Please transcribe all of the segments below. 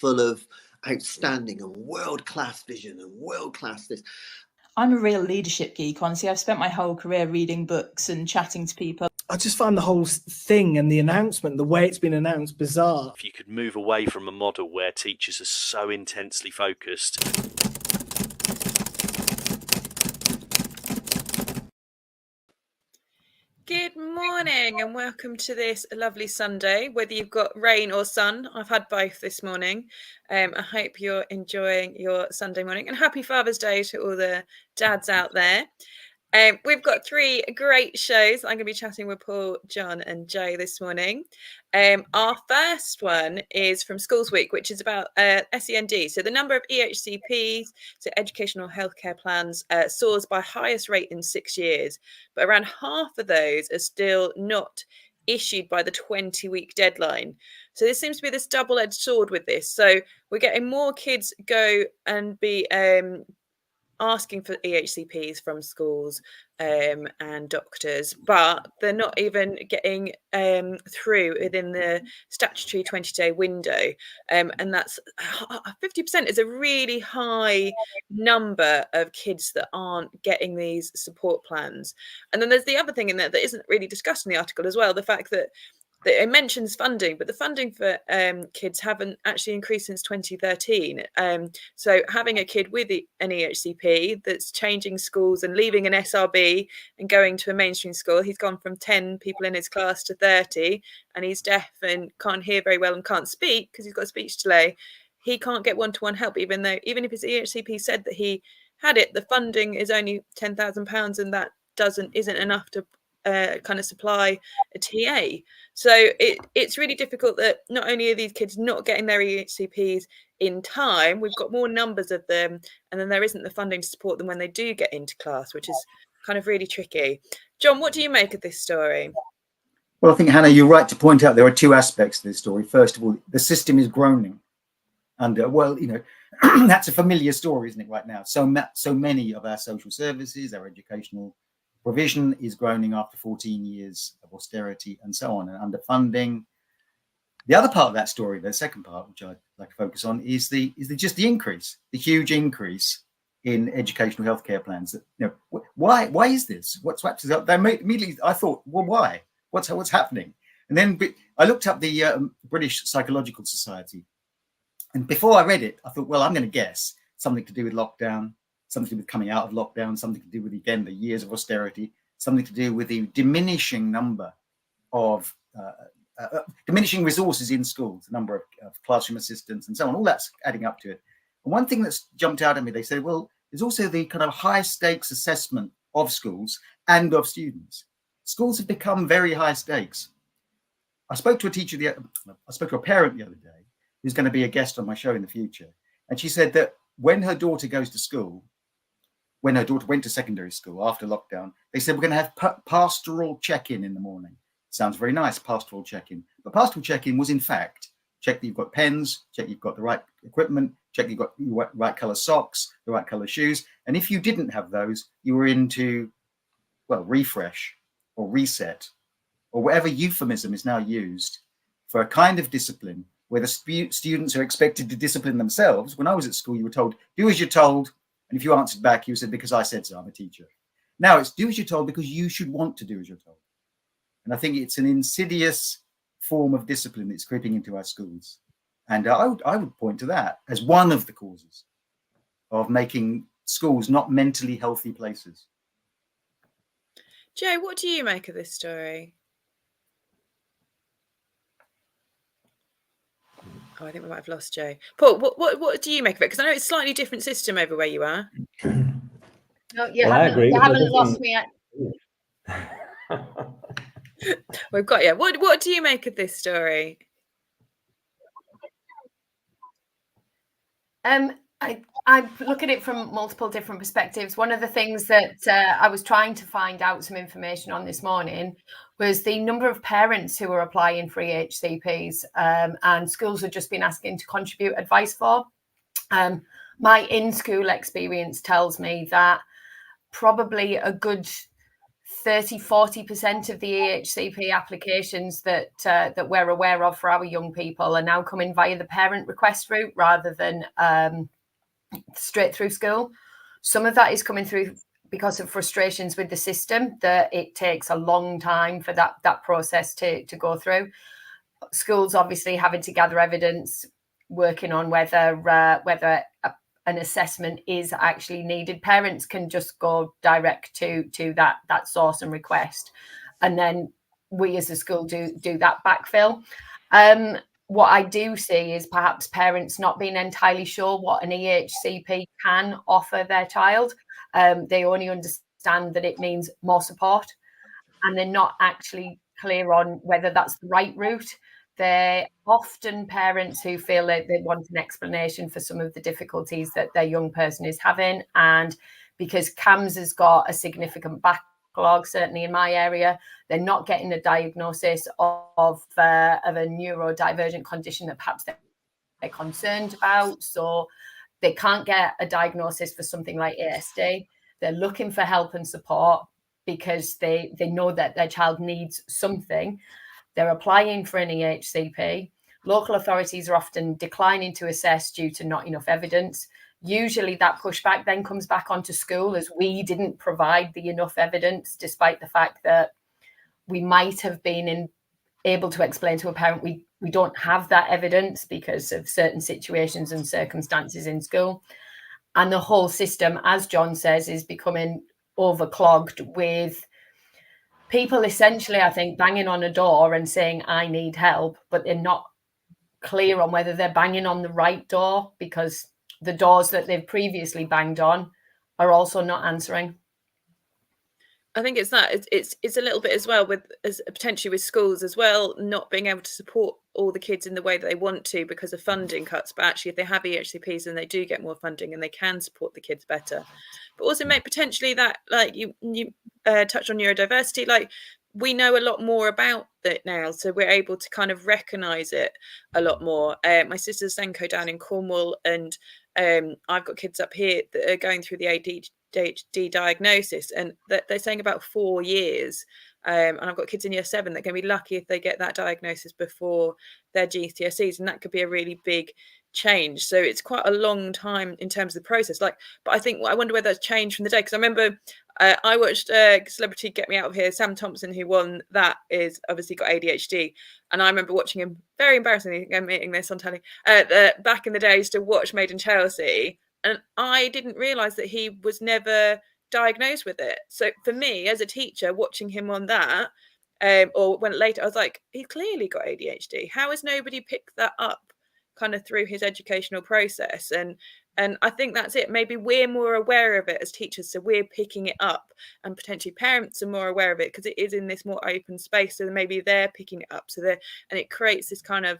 full of outstanding and world-class vision and world-class this. I'm a real leadership geek, honestly. I've spent my whole career reading books and chatting to people. I just find the whole thing and the announcement, the way it's been announced, bizarre. If you could move away from a model where teachers are so intensely focused. Good morning and welcome to this lovely Sunday, whether you've got rain or sun. I've had both this morning. I hope you're enjoying your Sunday morning, and happy Father's Day to all the dads out there. We've got three great shows. I'm going to be chatting with Paul, John and Joe this morning. Our first one is from Schools Week, which is about SEND. So the number of EHCPs, so educational healthcare plans, soars by highest rate in 6 years. But around half of those are still not issued by the 20-week deadline. So there seems to be this double-edged sword with this. So we're getting more kids go and be asking for EHCPs from schools and doctors, but they're not even getting through within the statutory 20-day window. And that's 50% is a really high number of kids that aren't getting these support plans. And then there's the other thing in there that isn't really discussed in the article as well, the fact that it mentions funding, but the funding for kids haven't actually increased since 2013. So having a kid with an EHCP that's changing schools and leaving an SRB and going to a mainstream school, he's gone from 10 people in his class to 30, and he's deaf and can't hear very well and can't speak because he's got a speech delay. He can't get one-to-one help, even if his EHCP said that he had it. The funding is only £10,000, and that isn't enough to kind of supply a TA. So it's really difficult that not only are these kids not getting their EHCPs in time, we've got more numbers of them, and then there isn't the funding to support them when they do get into class, which is kind of really tricky. John, what do you make of this story? Well, I think, Hannah, you're right to point out there are two aspects to this story. First of all, the system is groaning under, well, you know, that's a familiar story, isn't it, right now? So many of our social services, our educational provision is groaning after 14 years of austerity and so on, and underfunding. The other part of that story, the second part, which I'd like to focus on, is the increase, the huge increase in educational healthcare plans. That, you know, why is this? What's happening? Immediately I thought, well, why? What's happening? And then I looked up the British Psychological Society, and before I read it, I thought, well, I'm going to guess something to do with lockdown, something to do with coming out of lockdown, something to do with, again, the years of austerity, something to do with the diminishing number of diminishing resources in schools, the number of classroom assistants and so on, all that's adding up to it. And one thing that's jumped out at me, they said, well, there's also the kind of high stakes assessment of schools and of students. Schools have become very high stakes. I spoke to a parent the other day who's going to be a guest on my show in the future. And she said that when her daughter goes to school, when her daughter went to secondary school after lockdown, they said, we're going to have pastoral check-in in the morning. Sounds very nice, pastoral check-in. But pastoral check-in was, in fact, check that you've got pens, check you've got the right equipment, check you've got the right colour socks, the right colour shoes. And if you didn't have those, you were into, well, refresh or reset or whatever euphemism is now used for a kind of discipline where the students are expected to discipline themselves. When I was at school, you were told, do as you're told. And if you answered back, you said, because I said so, I'm a teacher. Now it's do as you're told because you should want to do as you're told. And I think it's an insidious form of discipline that's creeping into our schools. And I would point to that as one of the causes of making schools not mentally healthy places. Joe, what do you make of this story? Oh, I think we might have lost Joe. Paul, what do you make of it? Because I know it's a slightly different system over where you are. No, I agree. You haven't lost me yet. We've got you. What do you make of this story? I look at it from multiple different perspectives. One of the things that I was trying to find out some information on this morning was the number of parents who are applying for EHCPs and schools have just been asking to contribute advice for. My in-school experience tells me that probably a good 30-40% of the EHCP applications that that we're aware of for our young people are now coming via the parent request route rather than straight through school. Some of that is coming through because of frustrations with the system, that it takes a long time for that process to go through. Schools obviously having to gather evidence, working on whether an assessment is actually needed. Parents can just go direct to that source and request, and then we as a school do that backfill. What I do see is perhaps parents not being entirely sure what an EHCP can offer their child. They only understand that it means more support, and they're not actually clear on whether that's the right route. They're often parents who feel that they want an explanation for some of the difficulties that their young person is having. And because CAMHS has got a significant backlog, certainly in my area, they're not getting a diagnosis of a neurodivergent condition that perhaps they're concerned about. So they can't get a diagnosis for something like ASD. They're looking for help and support because they know that their child needs something. They're applying for an EHCP. Local authorities are often declining to assess due to not enough evidence. Usually that pushback then comes back onto school, as we didn't provide the enough evidence, despite the fact that we might have been able to explain to a parent we don't have that evidence because of certain situations and circumstances in school. And the whole system, as John says, is becoming overclogged with people essentially, I think, banging on a door and saying, I need help, but they're not clear on whether they're banging on the right door, because the doors that they've previously banged on are also not answering. I think it's that it's a little bit as well with potentially with schools as well, not being able to support all the kids in the way that they want to because of funding cuts. But actually, if they have EHCPs, then they do get more funding and they can support the kids better. But also, make potentially that, like you touched on neurodiversity, like we know a lot more about it now, so we're able to kind of recognise it a lot more. My sister's Senko down in Cornwall, and I've got kids up here that are going through the ADHD diagnosis, and they're saying about 4 years. And I've got kids in year 7 that are going to be lucky if they get that diagnosis before their GCSEs, and that could be a really big change. So it's quite a long time in terms of the process. But I wonder whether that's changed from the day, because I remember I watched Celebrity Get Me Out of Here. Sam Thompson, who won that, is obviously got ADHD, and I remember watching him, very embarrassingly, admitting this on telly, back in the day. I used to watch Made in Chelsea, and I didn't realise that he was never diagnosed with it. So for me, as a teacher, watching him on that, or when later, I was like, he clearly got ADHD. How has nobody picked that up kind of through his educational process? And I think that's it. Maybe we're more aware of it as teachers, so we're picking it up, and potentially parents are more aware of it because it is in this more open space. So maybe they're picking it up. And it creates this kind of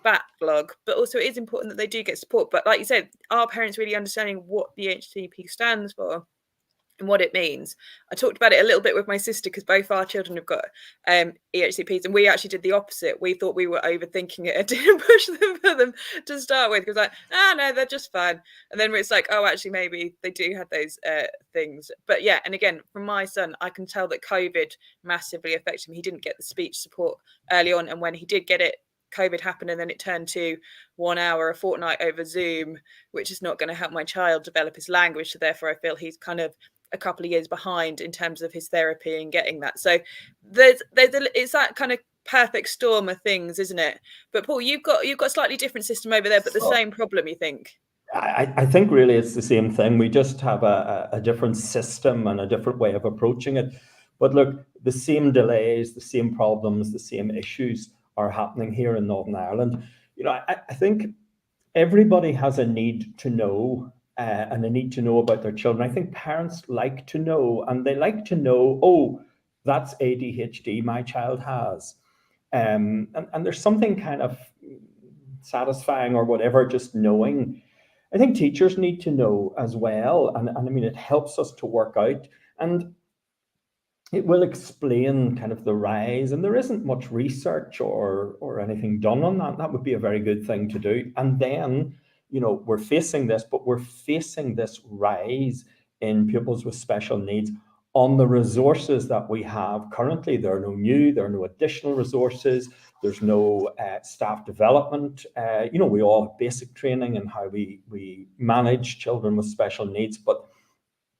backlog. But also, it is important that they do get support. But like you said, are parents really understanding what the HCP stands for and what it means? I talked about it a little bit with my sister because both our children have got EHCPs, and we actually did the opposite. We thought we were overthinking it and didn't push them for them to start with, because no, they're just fine. And then it's like, oh, actually maybe they do have those things. But yeah, and again, from my son, I can tell that COVID massively affected him. He didn't get the speech support early on, and when he did get it, COVID happened, and then it turned to 1 hour a fortnight over Zoom, which is not going to help my child develop his language. So therefore I feel he's kind of a couple of years behind in terms of his therapy and getting that. So it's that kind of perfect storm of things, isn't it? But Paul, you've got a slightly different system over there, but the same problem, you think? I think really it's the same thing. We just have a different system and a different way of approaching it. But look, the same delays, the same problems, the same issues are happening here in Northern Ireland. I think everybody has a need to know, and a need to know about their children. I think parents like to know, and they like to know, oh, that's ADHD my child has. And there's something kind of satisfying or whatever, just knowing. I think teachers need to know as well. And I mean, it helps us to work out, and it will explain kind of the rise. And there isn't much research or anything done on that. That would be a very good thing to do. And then, we're facing this rise in pupils with special needs on the resources that we have currently. There are no additional resources. There's no staff development. We all have basic training in how we manage children with special needs, but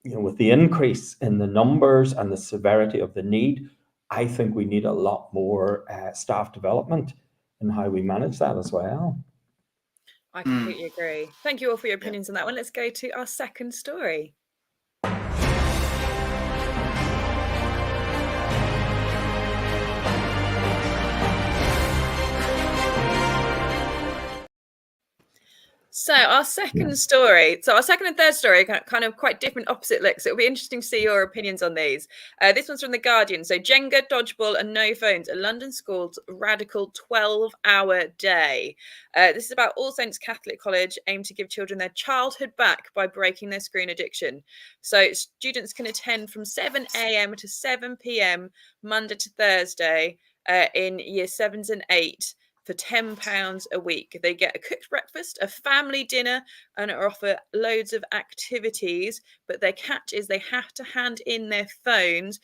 with the increase in the numbers and the severity of the need, I think we need a lot more staff development in how we manage that as well. I completely agree. Thank you all for your opinions on that one. Let's go to our second story. So our second and third story are kind of quite different, opposite looks. It'll be interesting to see your opinions on these. This one's from The Guardian. So Jenga, dodgeball and no phones, a London school's radical 12-hour day. This is about All Saints Catholic College aim to give children their childhood back by breaking their screen addiction. So students can attend from 7 a.m. to 7 p.m. Monday to Thursday in year 7s and 8. For £10 a week. They get a cooked breakfast, a family dinner, and are offered loads of activities. But their catch is they have to hand in their phones,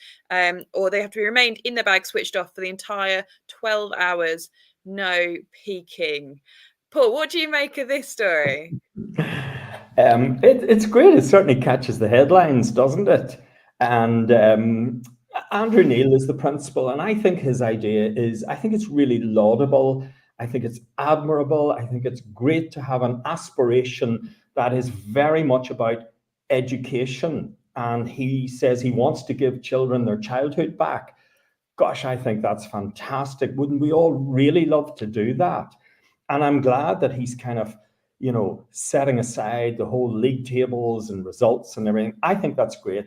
or they have to be remained in their bag switched off for the entire 12 hours, no peeking. Paul, what do you make of this story? It's great. It certainly catches the headlines, doesn't it? And Andrew Neil is the principal, and I think his idea it's really laudable. I think it's admirable. I think it's great to have an aspiration that is very much about education. And he says he wants to give children their childhood back. Gosh, I think that's fantastic. Wouldn't we all really love to do that? And I'm glad that he's kind of, setting aside the whole league tables and results and everything. I think that's great.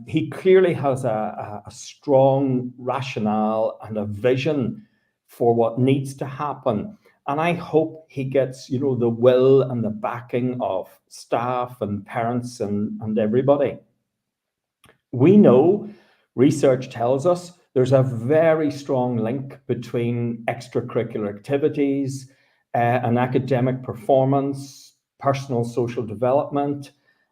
He clearly has a strong rationale and a vision for what needs to happen. And I hope he gets, the will and the backing of staff and parents and everybody. We know, research tells us, there's a very strong link between extracurricular activities and academic performance, personal social development.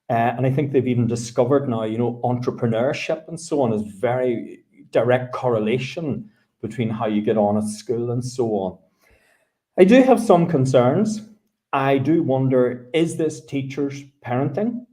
And I think they've even discovered now, entrepreneurship and so on is very direct correlation between how you get on at school and so on. I do have some concerns. I do wonder, is this teachers parenting?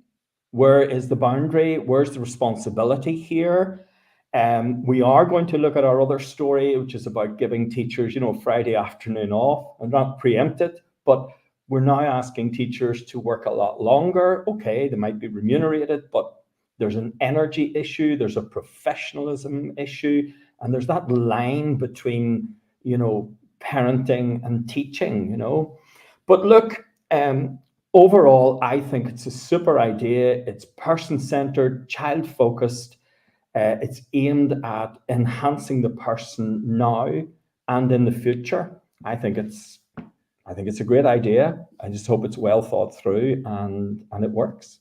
Where is the boundary? Where's the responsibility here? We are going to look at our other story, which is about giving teachers, Friday afternoon off. I'm not preempted, but we're now asking teachers to work a lot longer. Okay, they might be remunerated, but there's an energy issue, there's a professionalism issue, and there's that line between, parenting and teaching, But look, overall, I think it's a super idea. It's person-centered, child-focused. It's aimed at enhancing the person now and in the future. I think it's a great idea. I just hope it's well thought through and it works.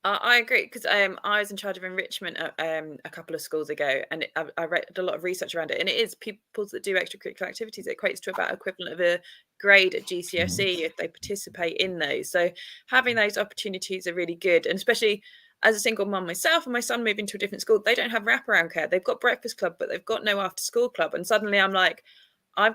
I agree, because I was in charge of enrichment a couple of schools ago, and I read a lot of research around it. And it is pupils that do extracurricular activities. It equates to about equivalent of a grade at GCSE if they participate in those. So having those opportunities are really good, and especially as a single mum myself, and my son moving to a different school, they don't have wraparound care. They've got breakfast club, but they've got no after school club. And suddenly I'm like, I'm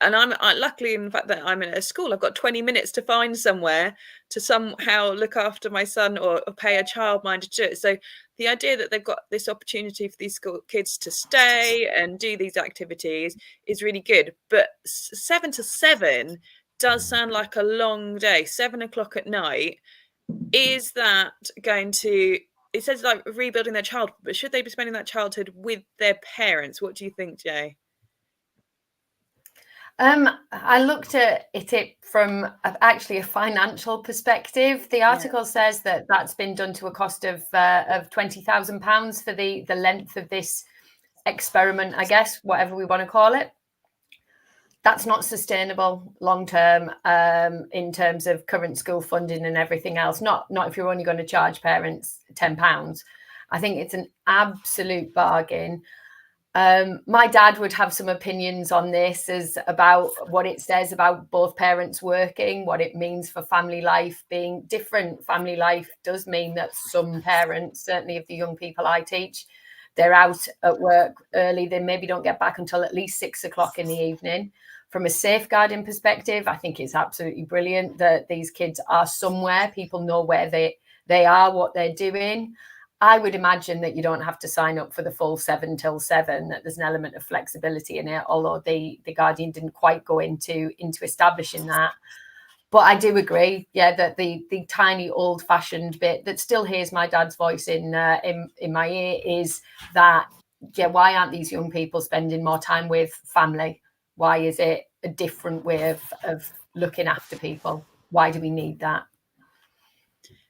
luckily in the fact that I'm in a school, I've got 20 minutes to find somewhere to somehow look after my son or pay a childminder to do it. So the idea that they've got this opportunity for these school kids to stay and do these activities is really good. But 7 to 7 does sound like a long day. 7 o'clock at night. Is that going to, it says like rebuilding their childhood, but should they be spending that childhood with their parents? What do you think, Jay? I looked at it from actually a financial perspective. The article says that that's been done to a cost of £20,000 for the length of this experiment, I guess, whatever we want to call it. That's not sustainable long term in terms of current school funding and everything else. Not if you're only going to charge parents £10. I think it's an absolute bargain. My dad would have some opinions on this as about what it says about both parents working, what it means for family life being different. Family life does mean that some parents, certainly of the young people I teach, they're out at work early. They maybe don't get back until at least 6 o'clock in the evening. From a safeguarding perspective, I think it's absolutely brilliant that these kids are somewhere. People know where they are, what they're doing. I would imagine that you don't have to sign up for the full 7 till 7, that there's an element of flexibility in it, although the Guardian didn't quite go into establishing that. But I do agree, that the tiny old-fashioned bit that still hears my dad's voice in my ear is that, why aren't these young people spending more time with family? Why is it a different way of looking after people? Why do we need that?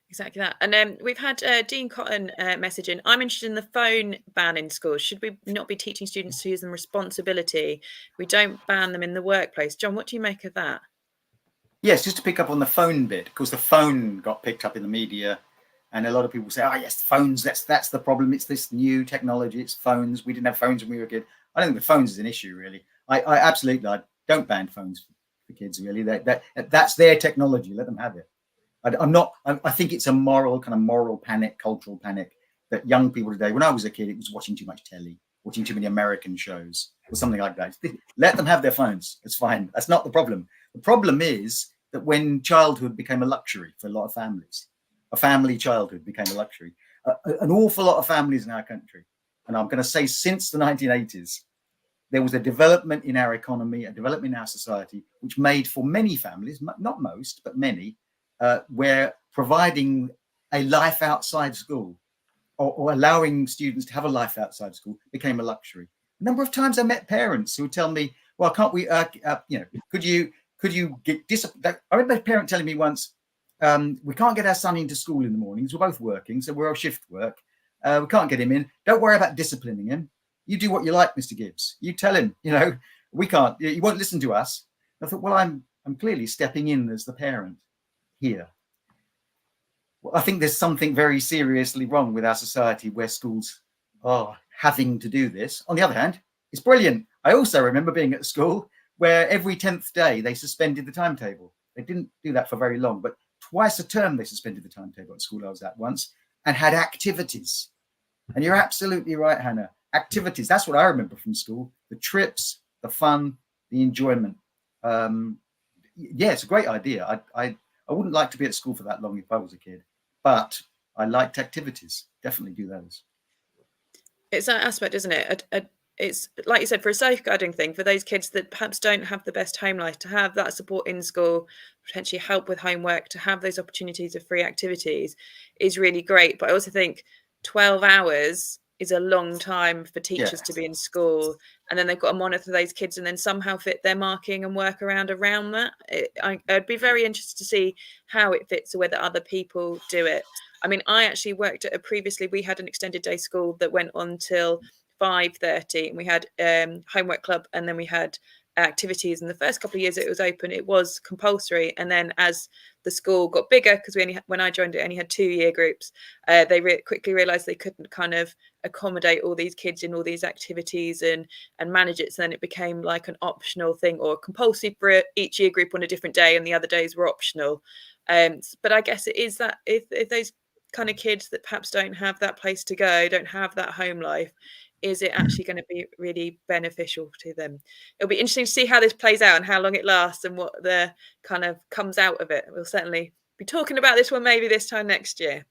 Exactly that. And we've had Dean Cotton messaging, I'm interested in the phone ban in schools. Should we not be teaching students to use them responsibility? We don't ban them in the workplace. John, what do you make of that? Yes, just to pick up on the phone bit, because the phone got picked up in the media, and a lot of people say, yes, phones, that's the problem. It's this new technology, it's phones. We didn't have phones when we were a kid. I don't think the phones is an issue, really. I absolutely don't ban phones for kids, really. That's their technology. Let them have it. I think it's a moral panic, cultural panic that young people today, when I was a kid, it was watching too much telly, watching too many American shows or something like that. Let them have their phones. It's fine. That's not the problem. The problem is that when childhood became a luxury for a lot of families, a family childhood became a luxury, an awful lot of families in our country, and I'm going to say since the 1980s, there was a development in our economy, a development in our society, which made for many families, not most, but many, where providing a life outside school or allowing students to have a life outside school became a luxury. A number of times I met parents who would tell me, well, can't we, could you get disciplined? I remember a parent telling me once, we can't get our son into school in the mornings. We're both working, so we're on shift work. We can't get him in. Don't worry about disciplining him. You do what you like, Mr. Gibbs. You tell him, we can't, you won't listen to us. I thought, well, I'm clearly stepping in as the parent here. Well, I think there's something very seriously wrong with our society where schools are having to do this. On the other hand, it's brilliant. I also remember being at school where every 10th day they suspended the timetable. They didn't do that for very long, but twice a term they suspended the timetable at school I was at once and had activities. And you're absolutely right, Hannah. Activities, that's what I remember from school. The trips, the fun, the enjoyment. It's a great idea. I wouldn't like to be at school for that long if I was a kid, but I liked activities. Definitely do those. It's that aspect, isn't it? It's like you said, for a safeguarding thing, for those kids that perhaps don't have the best home life, to have that support in school, potentially help with homework, to have those opportunities of free activities is really great. But I also think 12 hours is a long time for teachers to be in school, and then they've got to monitor those kids and then somehow fit their marking and work around that. I'd be very interested to see how it fits or whether other people do it. I mean, I actually worked at previously, we had an extended day school that went on till 5:30, and we had homework club, and then we had activities. And the first couple of years it was open, it was compulsory, and then as the school got bigger, because when I joined it only had 2 year groups, they quickly realized they couldn't kind of accommodate all these kids in all these activities and manage it, so then it became like an optional thing, or compulsory for each year group on a different day, and the other days were optional. But I guess it is that if those kind of kids that perhaps don't have that place to go, don't have that home life, is it actually going to be really beneficial to them? It'll be interesting to see how this plays out and how long it lasts and what the kind of comes out of it. We'll certainly be talking about this one maybe this time next year.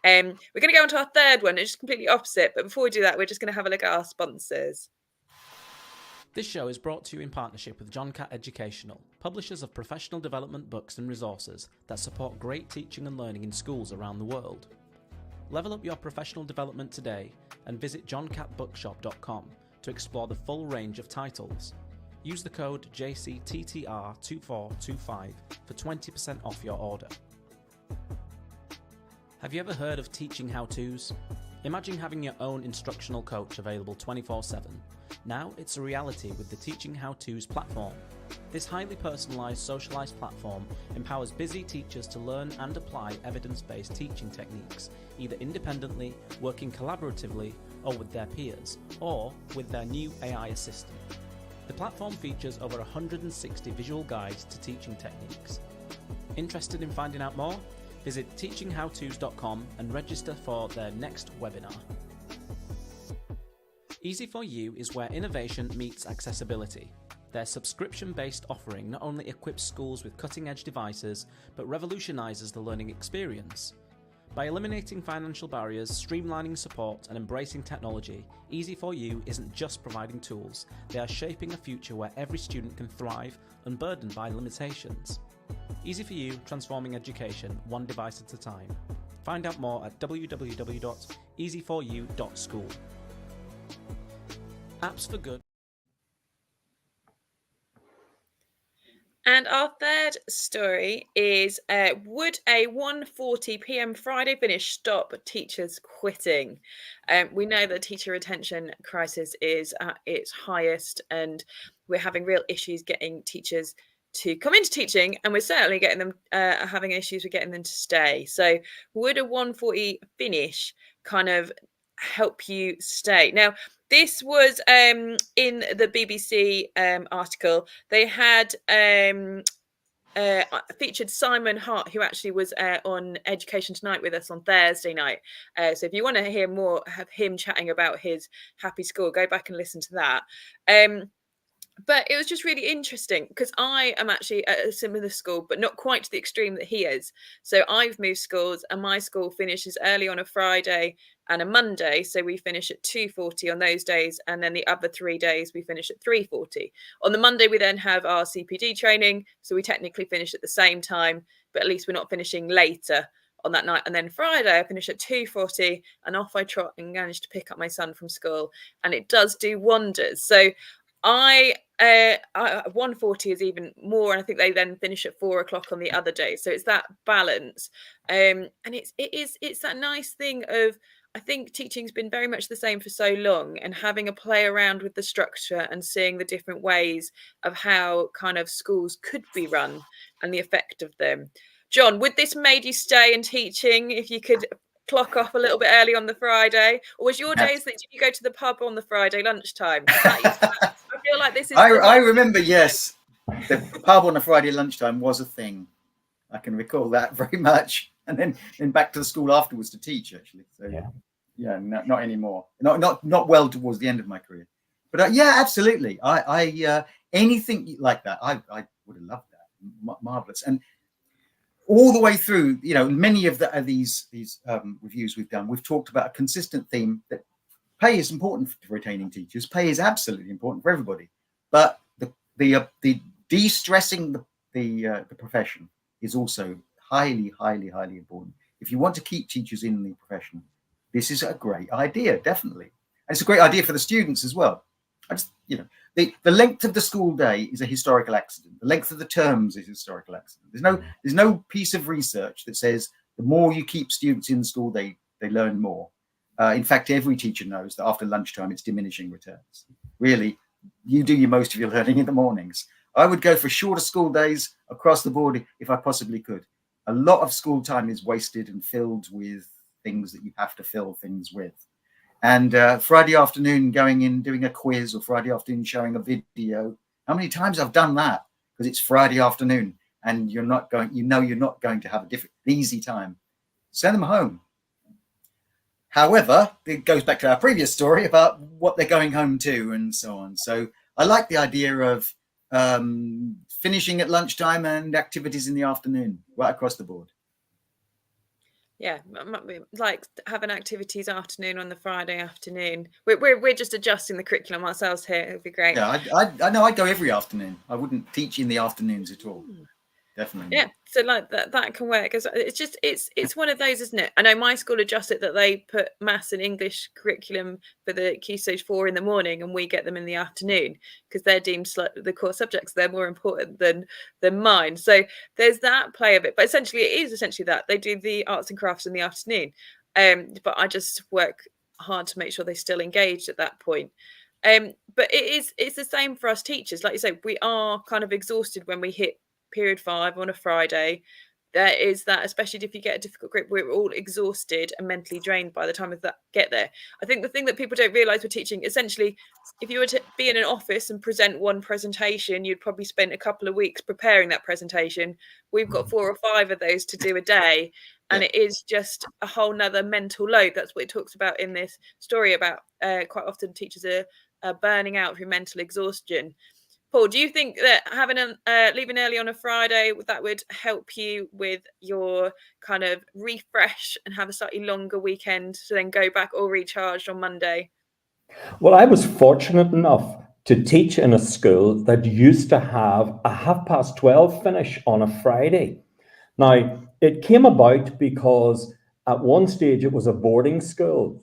We're going to go on to our third one. It's just completely opposite. But before we do that, we're just going to have a look at our sponsors. This show is brought to you in partnership with John Catt Educational, publishers of professional development books and resources that support great teaching and learning in schools around the world. Level up your professional development today and visit johncattbookshop.com to explore the full range of titles. Use the code JCTTR2425 for 20% off your order. Have you ever heard of teaching how-tos? Imagine having your own instructional coach available 24/7. Now it's a reality with the Teaching How-Tos platform. This highly personalised, socialised platform empowers busy teachers to learn and apply evidence-based teaching techniques, either independently, working collaboratively, or with their peers, or with their new AI assistant. The platform features over 160 visual guides to teaching techniques. Interested in finding out more? Visit teachinghowtos.com and register for their next webinar. Easy4U is where innovation meets accessibility. Their subscription-based offering not only equips schools with cutting-edge devices, but revolutionises the learning experience. By eliminating financial barriers, streamlining support, and embracing technology, Easy4U isn't just providing tools, they are shaping a future where every student can thrive, unburdened by limitations. Easy4U, transforming education, one device at a time. Find out more at www.easy4u.school. Apps for Good. And our third story is, would a 1:40 p.m. Friday finish stop teachers quitting? We know that teacher retention crisis is at its highest, and we're having real issues getting teachers to come into teaching, and we're certainly getting them having issues with getting them to stay. So would a 1:40 finish kind of help you stay? Now, this was in the BBC article. They had featured Simon Hart, who actually was on Education Tonight with us on Thursday night. So if you want to hear more of him chatting about his happy school, go back and listen to that. But it was just really interesting because I am actually at a similar school, but not quite to the extreme that he is. So I've moved schools, and my school finishes early on a Friday and a Monday. So we finish at 2:40 on those days. And then the other 3 days we finish at 3:40. On the Monday, we then have our CPD training. So we technically finish at the same time, but at least we're not finishing later on that night. And then Friday, I finish at 2:40 and off I trot and manage to pick up my son from school. And it does do wonders. So 1:40 is even more, and I think they then finish at 4 o'clock on the other day. So it's that balance, and it's that nice thing of, I think teaching's been very much the same for so long, and having a play around with the structure and seeing the different ways of how kind of schools could be run and the effect of them. John, would this made you stay in teaching if you could clock off a little bit early on the Friday, or was your days that you go to the pub on the Friday lunchtime? I feel like this is. I remember, yes, the pub on a Friday lunchtime was a thing. I can recall that very much, and then back to the school afterwards to teach. Actually, so yeah, not anymore. Not well towards the end of my career, but yeah, absolutely. I anything like that, I would have loved that. Marvelous. And all the way through, you know, many of these reviews we've done, we've talked about a consistent theme that pay is important for retaining teachers. Pay is absolutely important for everybody, but the de-stressing the profession is also highly important. If you want to keep teachers in the profession, this is a great idea, definitely, and it's a great idea for the students as well. I just, you know, the length of the school day is a historical accident. The length of the terms is a historical accident. There's no piece of research that says the more you keep students in school, they learn more. In fact, every teacher knows that after lunchtime, it's diminishing returns. Really, you do most of your learning in the mornings. I would go for shorter school days across the board if I possibly could. A lot of school time is wasted and filled with things that you have to fill things with. And Friday afternoon going in, doing a quiz, or Friday afternoon showing a video. How many times I've done that? Because it's Friday afternoon and you're not going to have an easy time. Send them home. However, it goes back to our previous story about what they're going home to and so on. So I like the idea of finishing at lunchtime and activities in the afternoon, right across the board. Yeah, like having activities afternoon on the Friday afternoon. We're just adjusting the curriculum ourselves here. It would be great. Yeah, I know I'd go every afternoon. I wouldn't teach in the afternoons at all. Definitely. Yeah, so like that can work. It's one of those, isn't it? I know my school adjusted that they put maths and English curriculum for the Key Stage 4 in the morning, and we get them in the afternoon because they're deemed the core subjects. They're more important than mine. So there's that play of it. But essentially, it is essentially that they do the arts and crafts in the afternoon. But I just work hard to make sure they still engaged at that point. But it's the same for us teachers. Like you say, we are kind of exhausted when we hit period 5 on a Friday, there is that, especially if you get a difficult group, we're all exhausted and mentally drained by the time of that get there. I think the thing that people don't realize with teaching, essentially, if you were to be in an office and present one presentation, you'd probably spend a couple of weeks preparing that presentation. We've got 4 or 5 of those to do a day, and it is just a whole nother mental load. That's what it talks about in this story about quite often teachers are burning out through mental exhaustion. Paul, do you think that having leaving early on a Friday, that would help you with your kind of refresh and have a slightly longer weekend to then go back all recharged on Monday? Well, I was fortunate enough to teach in a school that used to have a 12:30 finish on a Friday. Now, it came about because at one stage it was a boarding school,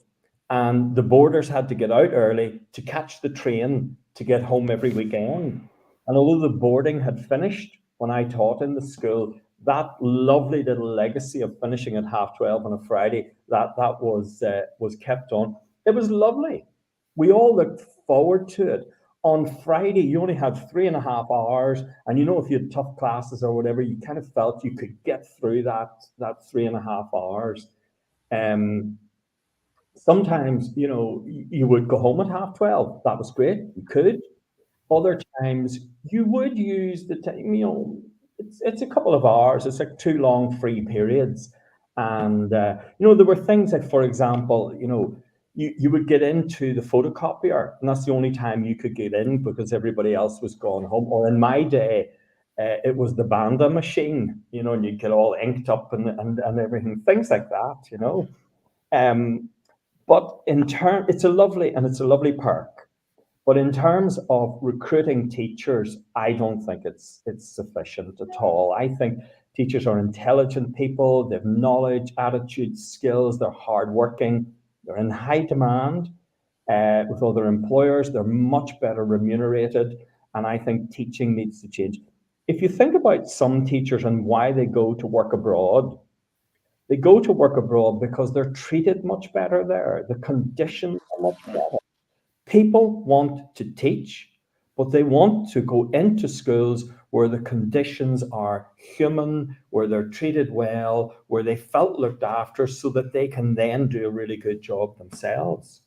and the boarders had to get out early to catch the train to get home every weekend. And although the boarding had finished when I taught in the school, that lovely little legacy of finishing at 12:30 on a Friday, that was kept on. It was lovely. We all looked forward to it. On Friday, you only had 3.5 hours, and if you had tough classes or whatever, you kind of felt you could get through that 3.5 hours. Sometimes, you would go home at 12:30. That was great. You could. Other times, you would use the time. It's a couple of hours. It's like 2 long free periods, and there were things like, for example, you would get into the photocopier, and that's the only time you could get in because everybody else was gone home. Or in my day, it was the Banda machine, and you'd get all inked up and everything, things like that, But it's a lovely perk. But in terms of recruiting teachers, I don't think it's sufficient at all. I think teachers are intelligent people. They have knowledge, attitude, skills. They're hardworking. They're in high demand with other employers. They're much better remunerated. And I think teaching needs to change. If you think about some teachers and why they go to work abroad, they go to work abroad because they're treated much better there. The conditions are much better. People want to teach, but they want to go into schools where the conditions are human, where they're treated well, where they felt looked after, so that they can then do a really good job themselves.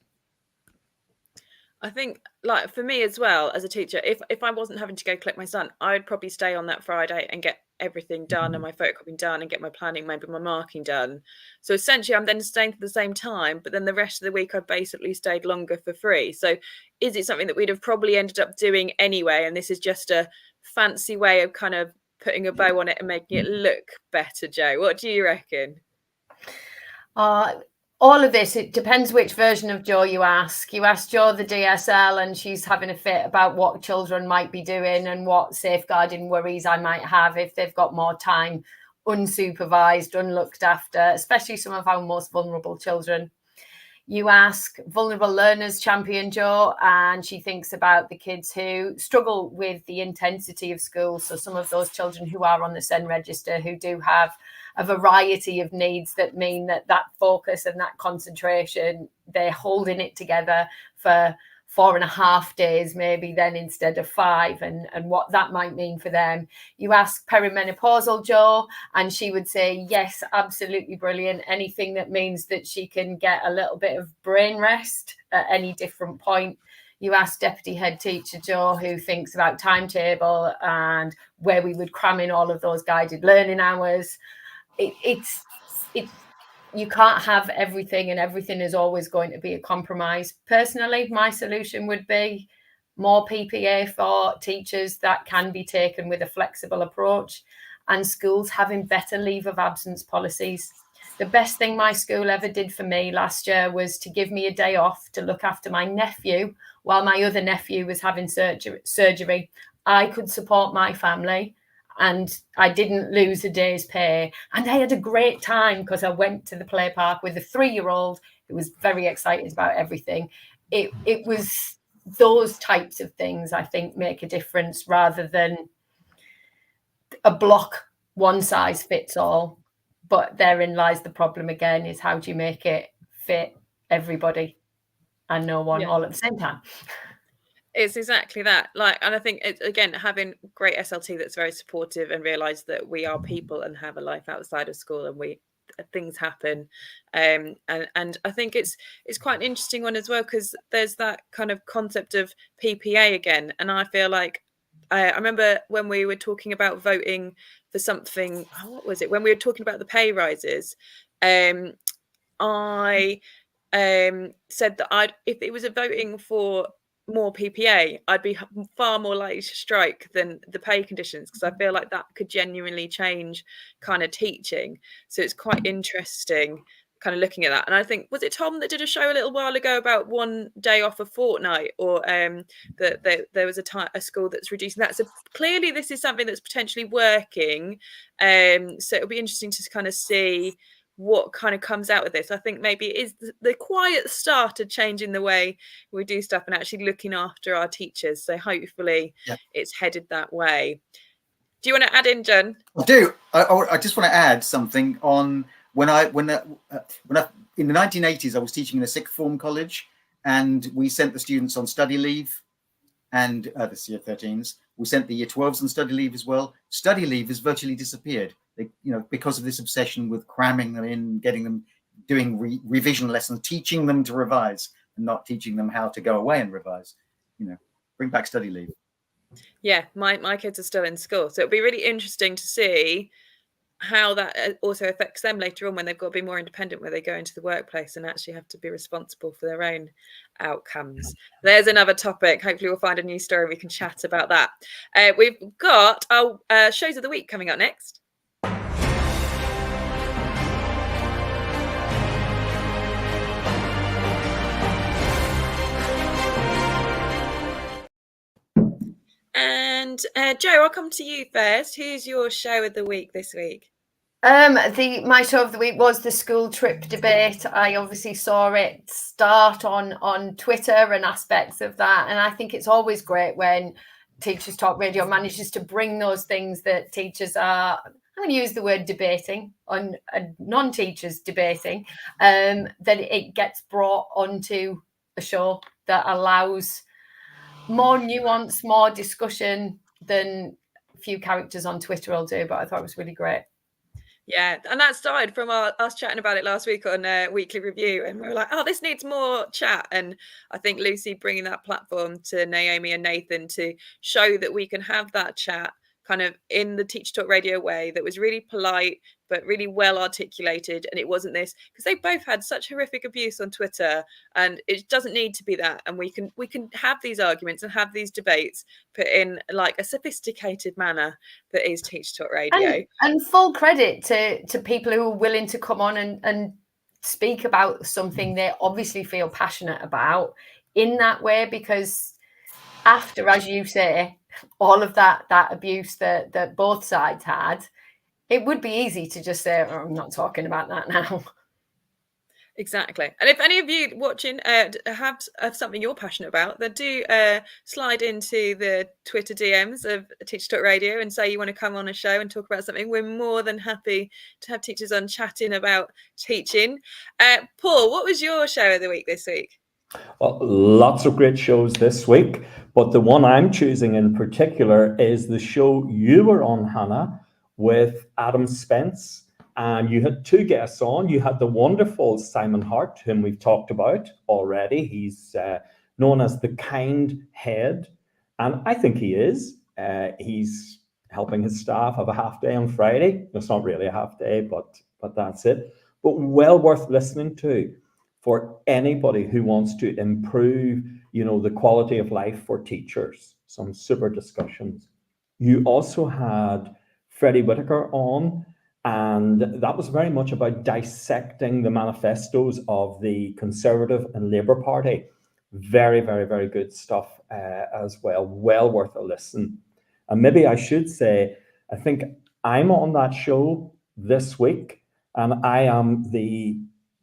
I think, like, for me as well, as a teacher, if I wasn't having to go collect my son, I'd probably stay on that Friday and get everything done and my photocopying done and get my planning, maybe my marking done. So essentially, I'm then staying for the same time, but then the rest of the week, I basically stayed longer for free. So is it something that we'd have probably ended up doing anyway? And this is just a fancy way of kind of putting a bow on it and making it look better, Jo? What do you reckon? All of this, it depends which version of Jo you ask. You ask Jo the DSL and she's having a fit about what children might be doing and what safeguarding worries I might have if they've got more time unsupervised, unlooked after, especially some of our most vulnerable children. You ask Vulnerable Learners Champion Jo, and she thinks about the kids who struggle with the intensity of school. So some of those children who are on the SEN register who do have a variety of needs that mean that focus and that concentration, they're holding it together for 4.5 days, maybe then instead of 5, and what that might mean for them. You ask perimenopausal Jo, and she would say, yes, absolutely brilliant. Anything that means that she can get a little bit of brain rest at any different point. You ask Deputy Head Teacher Jo, who thinks about timetable and where we would cram in all of those guided learning hours. It's you can't have everything, and everything is always going to be a compromise. Personally, my solution would be more PPA for teachers that can be taken with a flexible approach, and schools having better leave of absence policies. The best thing my school ever did for me last year was to give me a day off to look after my nephew while my other nephew was having surgery. I could support my family, and I didn't lose a day's pay. And I had a great time because I went to the play park with a 3-year-old who was very excited about everything. It was those types of things, I think, make a difference rather than a block one size fits all. But therein lies the problem again, is how do you make it fit everybody and no one all at the same time? It's exactly that. Like, and I think it's, again, having great SLT that's very supportive and realise that we are people and have a life outside of school, and things happen, and I think it's quite an interesting one as well, because there's that kind of concept of PPA again, and I feel like I remember when we were talking about voting for something. What was it? When we were talking about the pay rises, I said that if it was a voting for more PPA, I'd be far more likely to strike than the pay conditions, because I feel like that could genuinely change kind of teaching. So it's quite interesting kind of looking at that. And I think, was it Tom that did a show a little while ago about 1 day off a fortnight, or that there was a school that's reducing that. So clearly this is something that's potentially working. So it'll be interesting to kind of see what kind of comes out of this. I think maybe it is the quiet start of changing the way we do stuff and actually looking after our teachers. So hopefully it's headed that way. Do you want to add in, John? I do. I just want to add something on when I in the 1980s, I was teaching in a sixth form college, and we sent the students on study leave, and the year 13s. We sent the year 12s on study leave as well. Study leave has virtually disappeared. Because of this obsession with cramming them in, getting them doing revision lessons, teaching them to revise, and not teaching them how to go away and revise. Bring back study leave. Yeah, my kids are still in school, so it'll be really interesting to see how that also affects them later on, when they've got to be more independent, where they go into the workplace and actually have to be responsible for their own outcomes. There's another topic. Hopefully we'll find a new story and we can chat about that. We've got our shows of the week coming up next. And Jo, I'll come to you first. Who's your show of the week this week? My show of the week was the school trip debate. I obviously saw it start on Twitter and aspects of that, and I think it's always great when Teachers Talk Radio manages to bring those things that teachers are, I'm going to use the word debating, on non-teachers debating, that it gets brought onto a show that allows more nuance, more discussion than a few characters on Twitter will do. But I thought it was really great. Yeah, and that started from us chatting about it last week on Weekly Review, and we were like, oh, this needs more chat. And I think Lucy bringing that platform to Naomi and Nathan to show that we can have that chat kind of in the Teacher Talk Radio way that was really polite but really well articulated, and it wasn't this, because they both had such horrific abuse on Twitter, and it doesn't need to be that. And we can have these arguments and have these debates put in like a sophisticated manner that is Teacher Talk Radio. And full credit to people who are willing to come on and speak about something they obviously feel passionate about in that way, because after, as you say, all of that abuse that both sides had, it would be easy to just say, oh, I'm not talking about that now. Exactly. And if any of you watching have something you're passionate about, then do slide into the Twitter DMs of Teacher Talk Radio and say you want to come on a show and talk about something. We're more than happy to have teachers on chatting about teaching. Paul, what was your show of the week this week? Well, lots of great shows this week, but the one I'm choosing in particular is the show you were on, Hannah, with Adam Spence. And you had two guests on. You had the wonderful Simon Hart, whom we've talked about already. He's known as the kind head, and I think he is. He's helping his staff have a half day on Friday. It's not really a half day, but that's it. But well worth listening to for anybody who wants to improve, the quality of life for teachers. Some super discussions. You also had Freddie Whitaker on, and that was very much about dissecting the manifestos of the Conservative and Labour Party. Very, very, very good stuff as well. Well worth a listen. And maybe I should say, I think I'm on that show this week, and I am the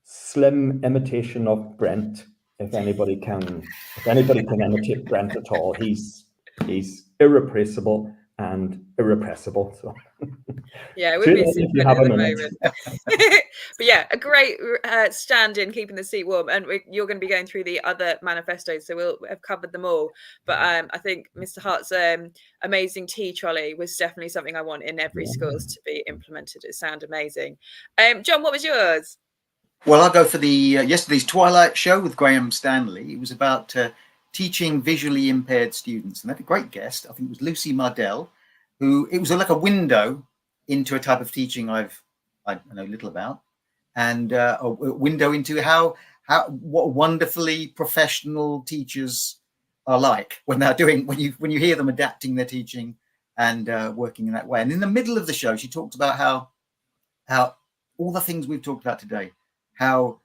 slim imitation of Brent. If anybody can imitate Brent at all, he's irreplaceable. and irrepressible. So Yeah, we're Tune in missing if you Penny have at a the minute. moment. But yeah, a great stand-in, keeping the seat warm, and you're going to be going through the other manifestos, so we'll have covered them all. But I think Mr. Hart's amazing tea trolley was definitely something I want in every schools to be implemented. It sounded amazing. John, what was yours? Well, I'll go for the yesterday's Twilight show with Graham Stanley. It was about teaching visually impaired students, and they had a great guest. I think it was Lucy Mardell, who it was like a window into a type of teaching I know little about, and a window into how what wonderfully professional teachers are like when they're doing when you hear them adapting their teaching and working in that way. And in the middle of the show, she talked about how all the things we've talked about today, how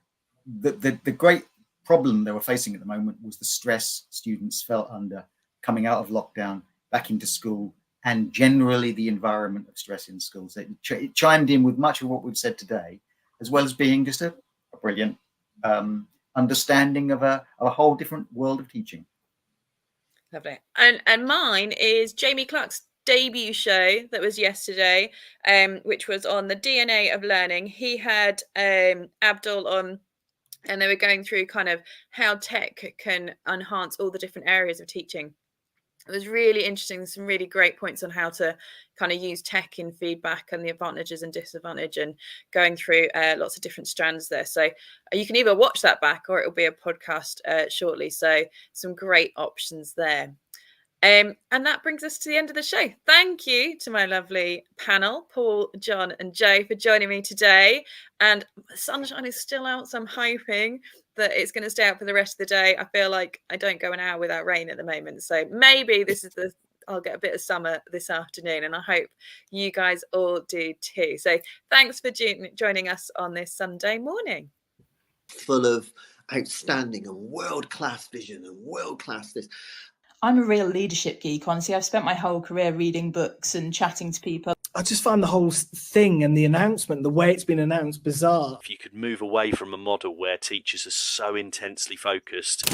the great problem they were facing at the moment was the stress students felt under coming out of lockdown, back into school, and generally the environment of stress in schools. It chimed in with much of what we've said today, as well as being just a brilliant understanding of a whole different world of teaching. Lovely. And mine is Jamie Clark's debut show that was yesterday, which was on the DNA of learning. He had Abdul on, and they were going through kind of how tech can enhance all the different areas of teaching. It was really interesting. Some really great points on how to kind of use tech in feedback and the advantages and disadvantage, and going through lots of different strands there. So you can either watch that back or it'll be a podcast shortly. So some great options there. And that brings us to the end of the show. Thank you to my lovely panel, Paul, John and Joe, for joining me today. And the sunshine is still out, so I'm hoping that it's going to stay out for the rest of the day. I feel like I don't go an hour without rain at the moment. So maybe I'll get a bit of summer this afternoon, and I hope you guys all do too. So thanks for joining us on this Sunday morning. Full of outstanding and world-class vision and world-class this. I'm a real leadership geek, honestly. I've spent my whole career reading books and chatting to people. I just find the whole thing and the announcement, the way it's been announced, bizarre. If you could move away from a model where teachers are so intensely focused